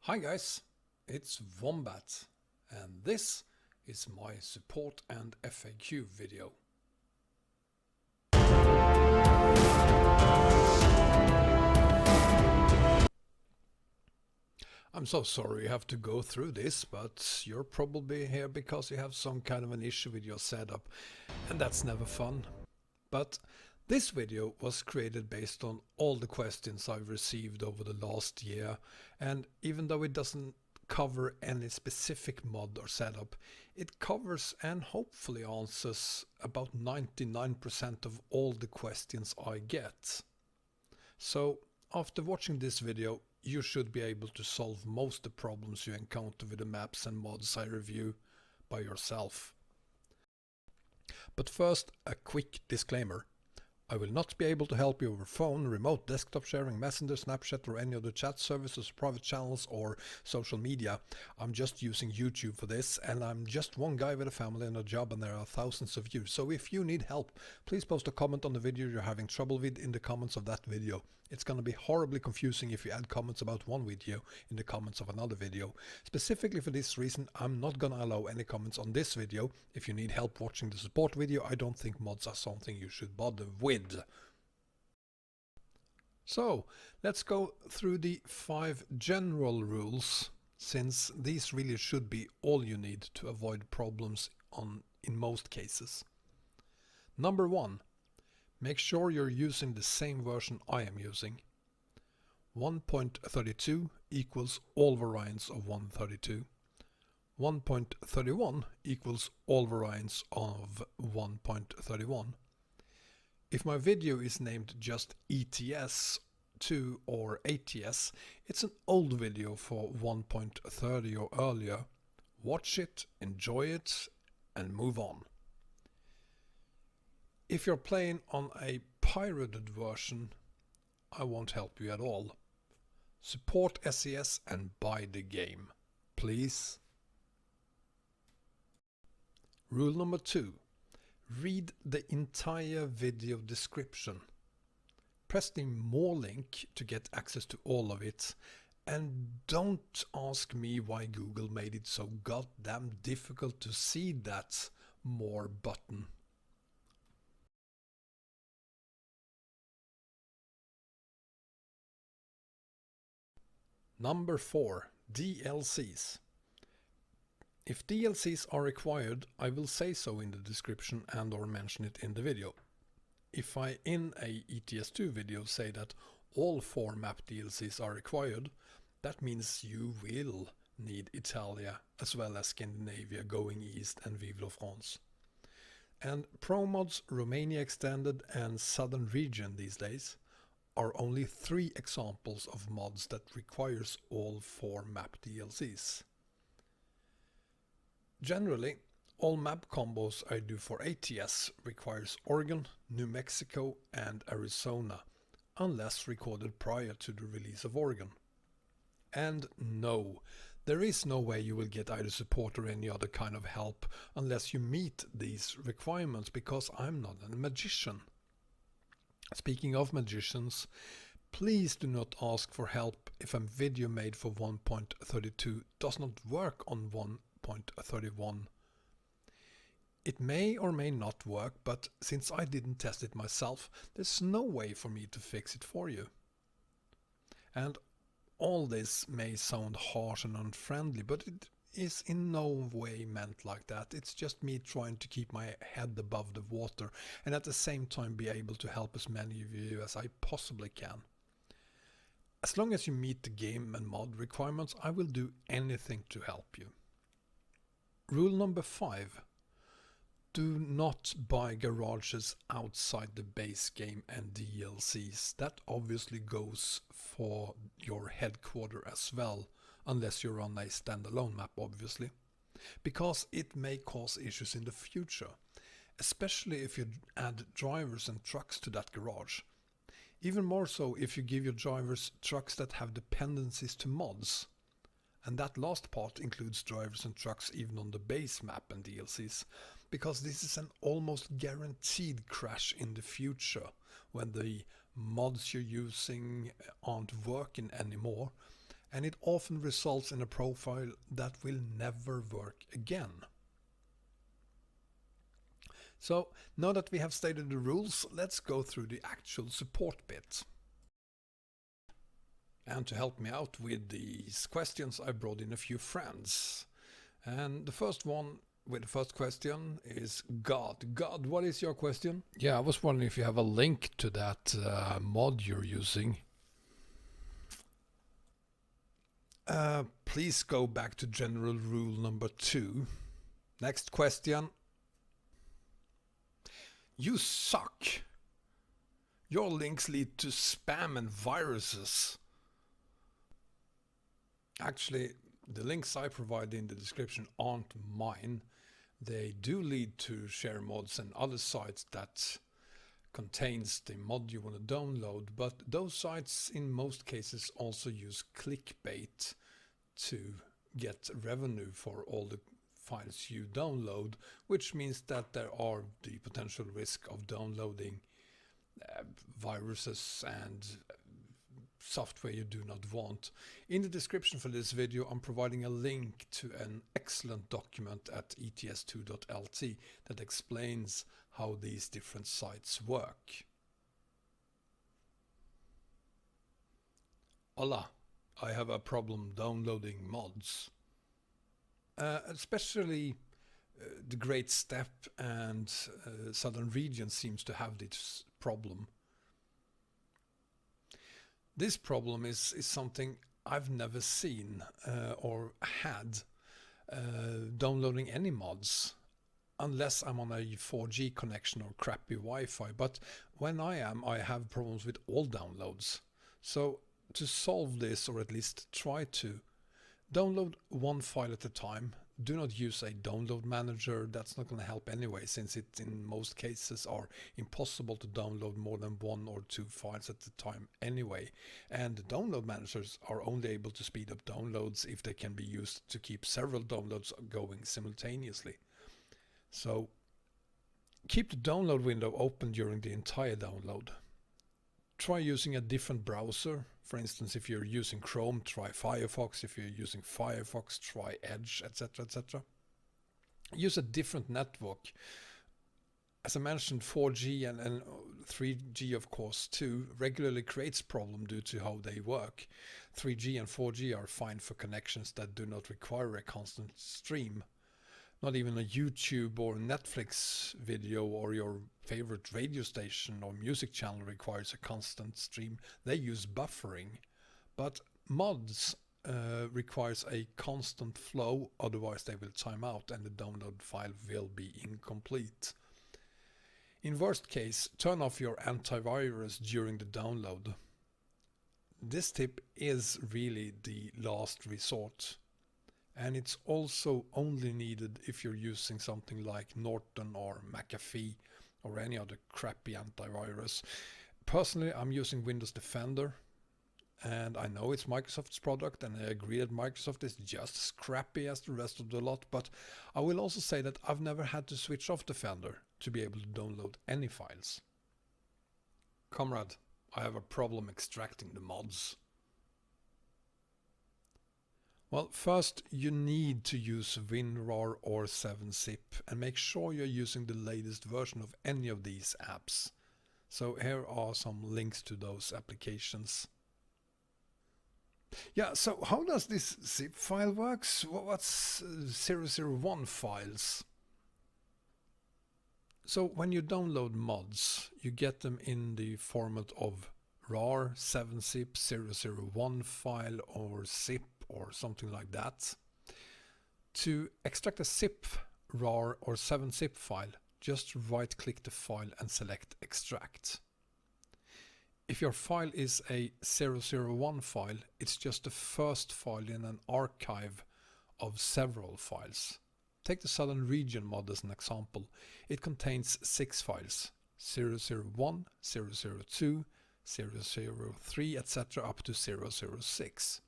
Hi guys, it's Wombat and this is my support and FAQ video. I'm so sorry you have to go through this, but you're probably here because you have some kind of an issue with your setup, and that's never fun. But this video was created based on all the questions I've received over the last year, and even though it doesn't cover any specific mod or setup, it covers and hopefully answers about 99% of all the questions I get. So after watching this video, you should be able to solve most of the problems you encounter with the maps and mods I review by yourself. But first, a quick disclaimer. I will not be able to help you over phone, remote desktop sharing, Messenger, Snapchat or any other chat services, private channels or social media. I'm just using YouTube for this, and I'm just one guy with a family and a job, and there are thousands of you. So if you need help, please post a comment on the video you're having trouble with in the comments of that video. It's gonna be horribly confusing if you add comments about one video in the comments of another video. Specifically for this reason, I'm not gonna allow any comments on this video. If you need help watching the support video, I don't think mods are something you should bother with. So let's go through the 5 general rules, since these really should be all you need to avoid problems in most cases. Number 1. Make sure you're using the same version I am using. 1.32 equals all variants of 1.32. 1.31 equals all variants of 1.31. If my video is named just ETS2 or ATS, it's an old video for 1.30 or earlier. Watch it, enjoy it, and move on. If you're playing on a pirated version, I won't help you at all. Support SES and buy the game, please. Rule number 2. Read the entire video description. Press the more link to get access to all of it, and don't ask me why Google made it so goddamn difficult to see that more button. Number 4. DLCs. If DLCs are required, I will say so in the description and or mention it in the video. If I in a ETS2 video say that all 4 map DLCs are required, that means you will need Italia as well as Scandinavia going east and Vive France. And ProMods, Romania Extended and Southern Region these days are only 3 examples of mods that requires all 4 map DLCs. Generally, all map combos I do for ATS requires Oregon, New Mexico and Arizona, unless recorded prior to the release of Oregon. And no, there is no way you will get either support or any other kind of help unless you meet these requirements, because I'm not a magician. Speaking of magicians, please do not ask for help if a video made for 1.32 does not work on 1.31. It may or may not work, but since I didn't test it myself, there's no way for me to fix it for you. And all this may sound harsh and unfriendly, but it is in no way meant like that. It's just me trying to keep my head above the water and at the same time be able to help as many of you as I possibly can. As long as you meet the game and mod requirements, I will do anything to help you. Rule number 5. Do not buy garages outside the base game and DLCs. That obviously goes for your headquarter as well, unless you're on a standalone map obviously, because it may cause issues in the future, especially if you add drivers and trucks to that garage. Even more so if you give your drivers trucks that have dependencies to mods. And that last part includes drivers and trucks even on the base map and DLCs, because this is an almost guaranteed crash in the future when the mods you're using aren't working anymore and it often results in a profile that will never work again. So now that we have stated the rules, let's go through the actual support bit. And to help me out with these questions, I brought in a few friends. And the first one with the first question is God. God, what is your question? Yeah, I was wondering if you have a link to that mod you're using. Please go back to general rule number 2. Next question. You suck. Your links lead to spam and viruses. Actually, the links I provide in the description aren't mine. They do lead to share mods and other sites that contains the mod you want to download, but those sites in most cases also use clickbait to get revenue for all the files you download, which means that there are the potential risk of downloading viruses and software you do not want. In the description for this video, I'm providing a link to an excellent document at ets2.lt that explains how these different sites work. Hola, I have a problem downloading mods. Especially the Great Steppe and Southern region seems to have this problem. This problem is something I've never seen or had downloading any mods, unless I'm on a 4G connection or crappy Wi-Fi. But when I have problems with all downloads. So to solve this, or at least try to, download one file at a time. Do not use a download manager. That's not going to help anyway, since it in most cases are impossible to download more than 1 or 2 files at a time anyway. And download managers are only able to speed up downloads if they can be used to keep several downloads going simultaneously. So keep the download window open during the entire download. Try using a different browser. For instance, if you're using Chrome, try Firefox. If you're using Firefox, try Edge, etc., etc. Use a different network. As I mentioned, 4G and 3G, of course, too, regularly creates problem due to how they work. 3G and 4G are fine for connections that do not require a constant stream. Not even a YouTube or Netflix video or your favorite radio station or music channel requires a constant stream. They use buffering. But mods requires a constant flow, otherwise they will time out and the download file will be incomplete. In worst case, turn off your antivirus during the download. This tip is really the last resort. And it's also only needed if you're using something like Norton or McAfee or any other crappy antivirus. Personally, I'm using Windows Defender, and I know it's Microsoft's product, and I agree that Microsoft is just as crappy as the rest of the lot, but I will also say that I've never had to switch off Defender to be able to download any files. Comrade, I have a problem extracting the mods. Well, first you need to use WinRAR or 7-zip and make sure you're using the latest version of any of these apps. So here are some links to those applications. Yeah, so how does this zip file works? What's 001 files? So when you download mods, you get them in the format of RAR, 7-zip, 001 file or zip or something like that. To extract a zip, RAR or 7-zip file, just right click the file and select extract. If your file is a 001 file, it's just the first file in an archive of several files. Take the Southern Region mod as an example. It contains 6 files, 001, 002, 003, etc. up to 006.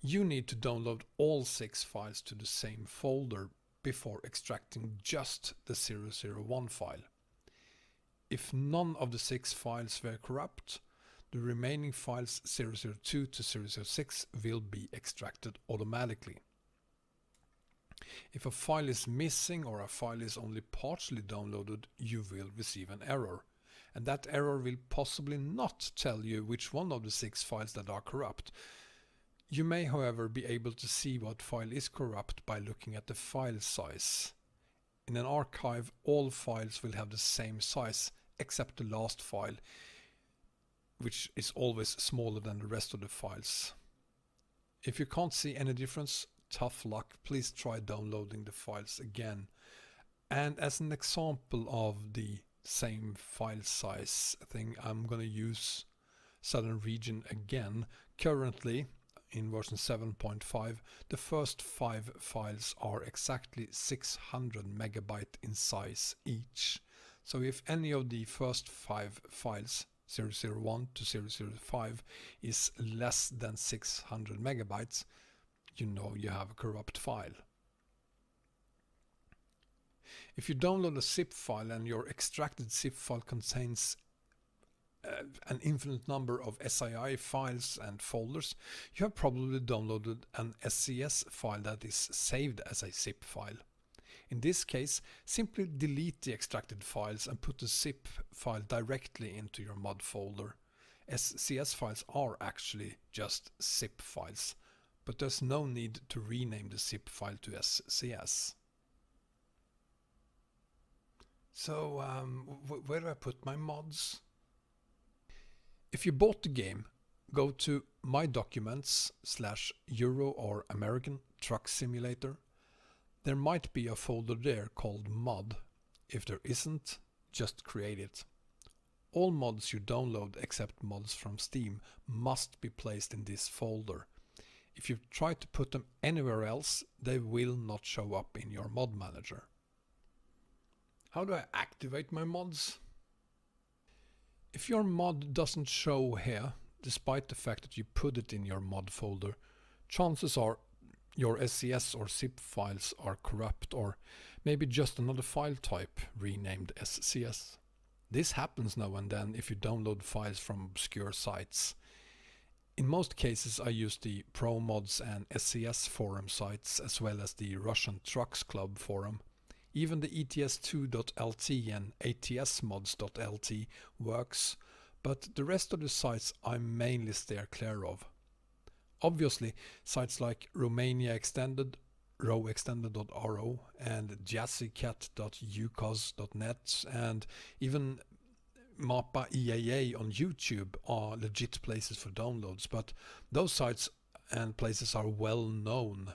You need to download all 6 files to the same folder before extracting just the 001 file. If none of the 6 files were corrupt, The remaining files 002 to 006 will be extracted automatically. If a file is missing or a file is only partially downloaded, you will receive an error. And that error will possibly not tell you which one of the 6 files that are corrupt. You may, however, be able to see what file is corrupt by looking at the file size. In an archive, all files will have the same size, except the last file, which is always smaller than the rest of the files. If you can't see any difference, tough luck. Please try downloading the files again. And as an example of the same file size thing, I'm gonna use Southern Region again. Currently, in version 7.5, the first 5 files are exactly 600 megabyte in size each. So if any of the first 5 files, 001 to 005, is less than 600 megabytes, you know you have a corrupt file. If you download a zip file and your extracted zip file contains an infinite number of SII files and folders, you have probably downloaded an SCS file that is saved as a zip file. In this case, simply delete the extracted files and put the zip file directly into your mod folder. SCS files are actually just zip files, but there's no need to rename the zip file to SCS. So, where do I put my mods? If you bought the game, go to My Documents /Euro or American Truck Simulator. There might be a folder there called Mod. If there isn't, just create it. All mods you download except mods from Steam must be placed in this folder. If you try to put them anywhere else, they will not show up in your mod manager. How do I activate my mods? If your mod doesn't show here, despite the fact that you put it in your mod folder, chances are your SCS or zip files are corrupt, or maybe just another file type renamed SCS. This happens now and then if you download files from obscure sites. In most cases I use the ProMods and SCS forum sites as well as the Russian Trucks Club forum. Even the ets2.lt and atsmods.lt works, but the rest of the sites I mainly steer clear of. Obviously, sites like Romania Extended, rowextended.ro and jazzycat.ucos.net and even Mappa EAA on YouTube are legit places for downloads, but those sites and places are well known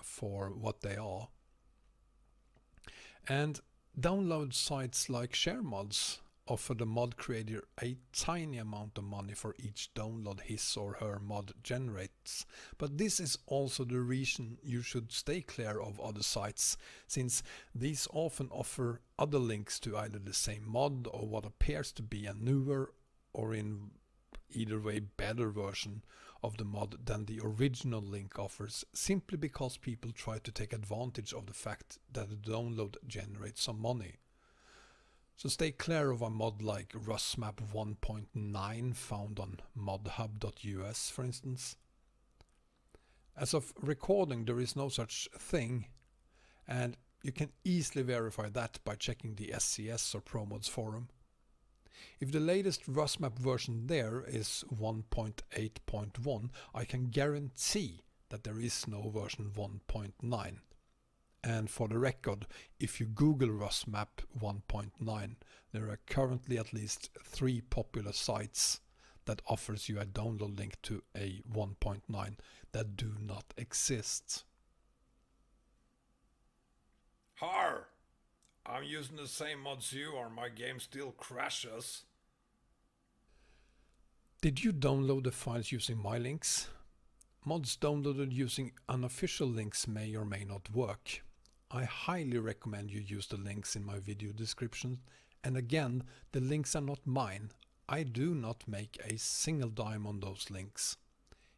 for what they are. And download sites like ShareMods offer the mod creator a tiny amount of money for each download his or her mod generates. But this is also the reason you should stay clear of other sites, since these often offer other links to either the same mod or what appears to be a newer or in either way better version of the mod than the original link offers, simply because people try to take advantage of the fact that the download generates some money. So stay clear of a mod like RusMap 1.9 found on modhub.us, for instance. As of recording, there is no such thing, and you can easily verify that by checking the SCS or ProMods forum. If the latest RusMap version there is 1.8.1, I can guarantee that there is no version 1.9. And for the record, if you Google RusMap 1.9, there are currently at least 3 popular sites that offers you a download link to a 1.9 that do not exist. Har! I'm using the same mods you are, my game still crashes. Did you download the files using my links? Mods downloaded using unofficial links may or may not work. I highly recommend you use the links in my video description, and again, the links are not mine. I do not make a single dime on those links.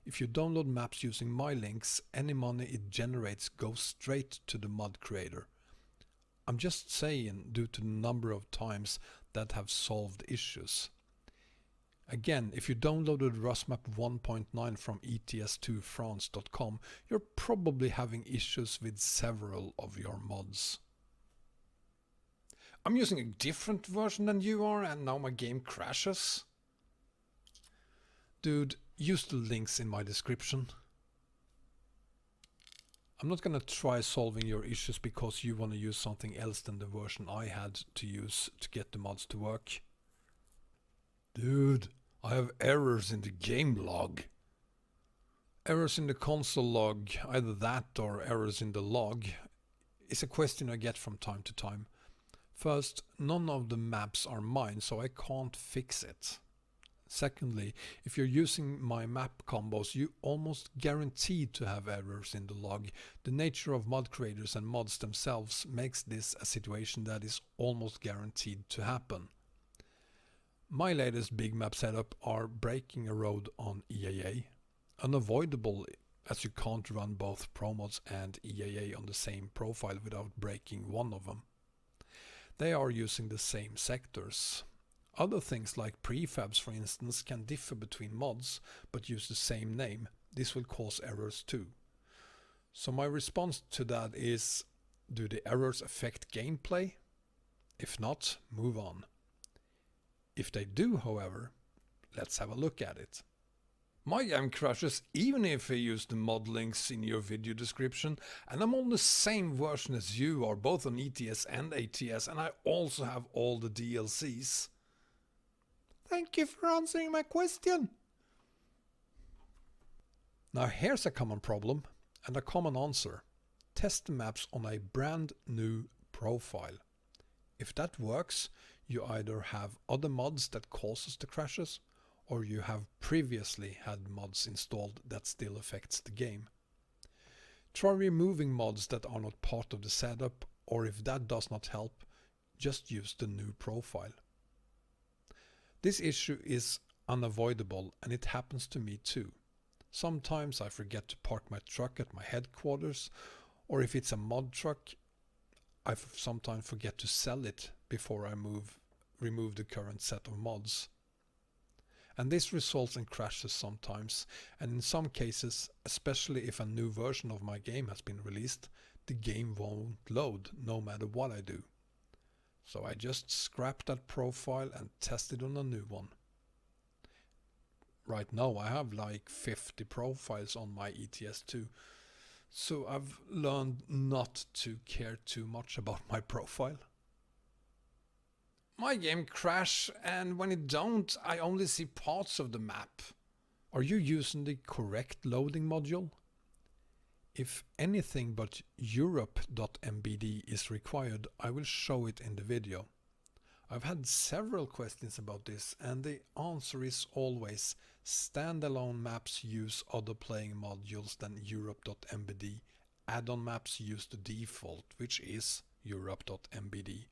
If you download maps using my links, any money it generates goes straight to the mod creator. I'm just saying due to the number of times that have solved issues. Again, if you downloaded RusMap 1.9 from ets2france.com, you're probably having issues with several of your mods. I'm using a different version than you are and now my game crashes. Dude, use the links in my description. I'm not gonna try solving your issues because you want to use something else than the version I had to use to get the mods to work. Dude, I have errors in the game log. Errors in the console log, either that or errors in the log, is a question I get from time to time. First, none of the maps are mine, so I can't fix it. Secondly, if you're using my map combos, you almost guaranteed to have errors in the log. The nature of mod creators and mods themselves makes this a situation that is almost guaranteed to happen. My latest big map setup are breaking a road on EAA. Unavoidable, as you can't run both ProMods and EAA on the same profile without breaking one of them. They are using the same sectors. Other things like prefabs, for instance, can differ between mods but use the same name. This will cause errors too. So my response to that is, do the errors affect gameplay? If not, move on. If they do, however, let's have a look at it. My game crashes even if I use the mod links in your video description, and I'm on the same version as you are, both on ETS and ATS, and I also have all the DLCs. Thank you for answering my question. Now here's a common problem and a common answer. Test the maps on a brand new profile. If that works, you either have other mods that causes the crashes, or you have previously had mods installed that still affects the game. Try removing mods that are not part of the setup, or if that does not help, just use the new profile. This issue is unavoidable and it happens to me too. Sometimes I forget to park my truck at my headquarters, or if it's a mod truck, I sometimes forget to sell it before I remove the current set of mods. And this results in crashes sometimes, and in some cases, especially if a new version of my game has been released, the game won't load no matter what I do. So I just scrap that profile and test it on a new one. Right now I have like 50 profiles on my ETS2, so I've learned not to care too much about my profile. My game crash, and when it don't, I only see parts of the map. Are you using the correct loading module? If anything but Europe.mbd is required, I will show it in the video. I've had several questions about this, and the answer is always standalone maps use other playing modules than Europe.mbd. Add-on maps use the default, which is Europe.mbd.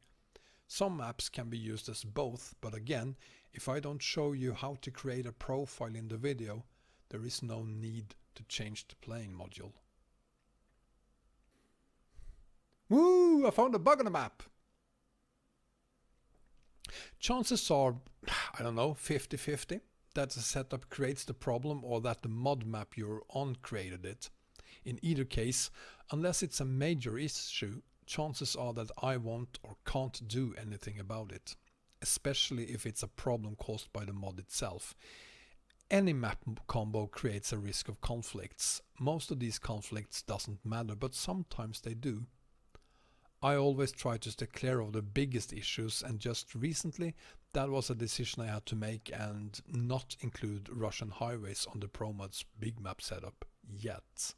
Some maps can be used as both, but again, if I don't show you how to create a profile in the video, there is no need to change the playing module. Woo! I found a bug on the map! Chances are, I don't know, 50-50 that the setup creates the problem or that the mod map you're on created it. In either case, unless it's a major issue, chances are that I won't or can't do anything about it, especially if it's a problem caused by the mod itself. Any map combo creates a risk of conflicts. Most of these conflicts doesn't matter, but sometimes they do. I always try to stay clear of the biggest issues, and just recently that was a decision I had to make and not include Russian highways on the ProMods big map setup yet.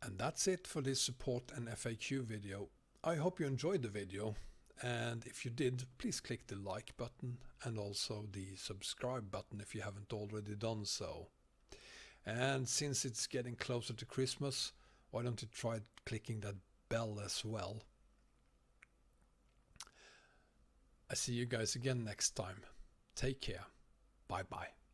And that's it for this support and FAQ video. I hope you enjoyed the video, and if you did, please click the like button and also the subscribe button if you haven't already done so. And since it's getting closer to Christmas, why don't you try clicking that bell as well. I see you guys again next time. Take care. Bye bye.